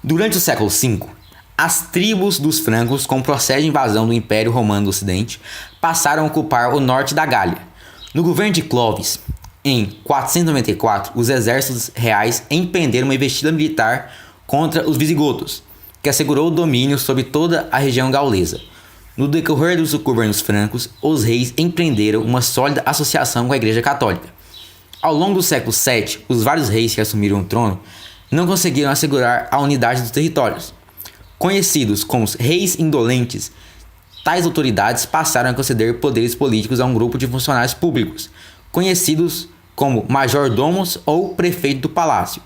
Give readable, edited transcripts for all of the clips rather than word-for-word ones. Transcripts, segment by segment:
Durante o século V, as tribos dos francos, com o processo de invasão do Império Romano do Ocidente, passaram a ocupar o norte da Gália. No governo de Clovis, em 494, os exércitos reais empreenderam uma investida militar contra os visigodos, que assegurou o domínio sobre toda a região gaulesa. No decorrer dos governos francos, os reis empreenderam uma sólida associação com a Igreja Católica. Ao longo do século VII, os vários reis que assumiram o trono não conseguiram assegurar a unidade dos territórios. Conhecidos como os reis indolentes, tais autoridades passaram a conceder poderes políticos a um grupo de funcionários públicos, conhecidos como majordomos ou prefeito do palácio.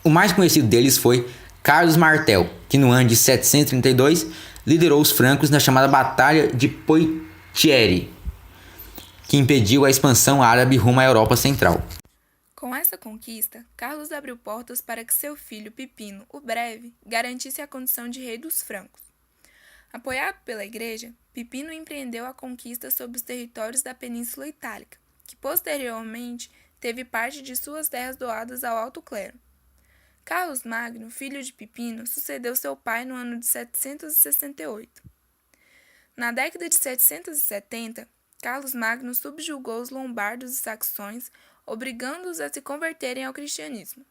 O mais conhecido deles foi Carlos Martel, que no ano de 732 liderou os francos na chamada Batalha de Poitiers, que impediu a expansão árabe rumo à Europa Central. Com essa conquista, Carlos abriu portas para que seu filho Pipino, o Breve, garantisse a condição de rei dos francos. Apoiado pela Igreja, Pipino empreendeu a conquista sobre os territórios da Península Itálica, que posteriormente teve parte de suas terras doadas ao alto clero. Carlos Magno, filho de Pipino, sucedeu seu pai no ano de 768. Na década de 770, Carlos Magno subjugou os lombardos e saxões, obrigando-os a se converterem ao cristianismo.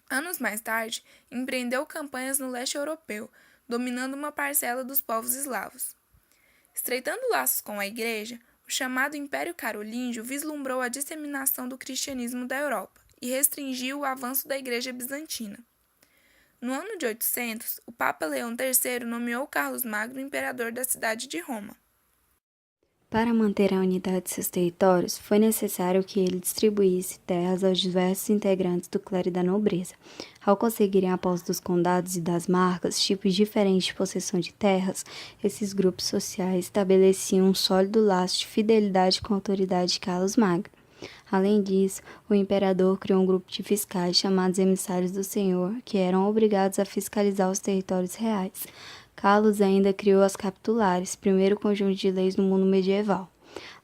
Anos mais tarde, empreendeu campanhas no leste europeu, dominando uma parcela dos povos eslavos. Estreitando laços com a Igreja, o chamado Império Carolíngio vislumbrou a disseminação do cristianismo da Europa e restringiu o avanço da Igreja bizantina. No ano de 800, o Papa Leão III nomeou Carlos Magno imperador da cidade de Roma. Para manter a unidade de seus territórios, foi necessário que ele distribuísse terras aos diversos integrantes do clero e da nobreza. Ao conseguirem a posse dos condados e das marcas, tipos diferentes de possessão de terras, esses grupos sociais estabeleciam um sólido laço de fidelidade com a autoridade de Carlos Magno. Além disso, o imperador criou um grupo de fiscais chamados emissários do Senhor, que eram obrigados a fiscalizar os territórios reais. Carlos ainda criou as capitulares, primeiro conjunto de leis no mundo medieval.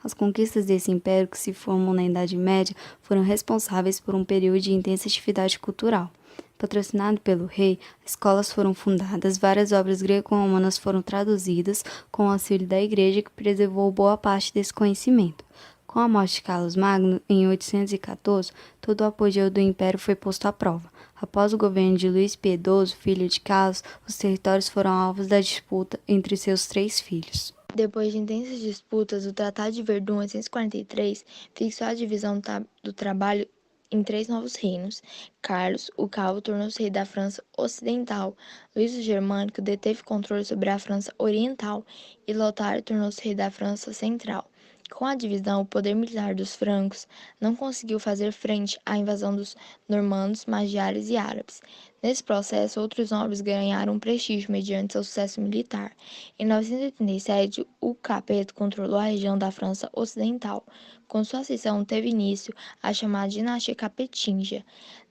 As conquistas desse império, que se formam na Idade Média, foram responsáveis por um período de intensa atividade cultural. Patrocinado pelo rei, escolas foram fundadas, várias obras greco-romanas foram traduzidas com o auxílio da Igreja, que preservou boa parte desse conhecimento. Com a morte de Carlos Magno, em 814, todo o apogeu do império foi posto à prova. Após o governo de Luís Piedoso, filho de Carlos, os territórios foram alvos da disputa entre seus 3 filhos. Depois de intensas disputas, o Tratado de Verdun, em 843, fixou a divisão do trabalho em 3 novos reinos. Carlos, o Calvo, tornou-se rei da França Ocidental, Luís o Germânico deteve controle sobre a França Oriental e Lotário tornou-se rei da França Central. Com a divisão, o poder militar dos francos não conseguiu fazer frente à invasão dos normandos, magiares e árabes. Nesse processo, outros nobres ganharam prestígio mediante seu sucesso militar. Em 987, o Capeto controlou a região da França Ocidental. Com sua ascensão, teve início a chamada dinastia capetinga.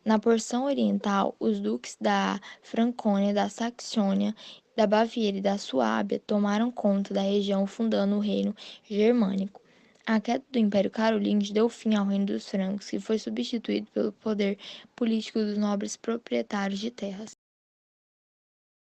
Na porção oriental, os duques da Franconia, da Saxônia, da Baviera e da Suábia tomaram conta da região, fundando o reino germânico. A queda do Império Carolíngio deu fim ao reino dos francos, que foi substituído pelo poder político dos nobres proprietários de terras.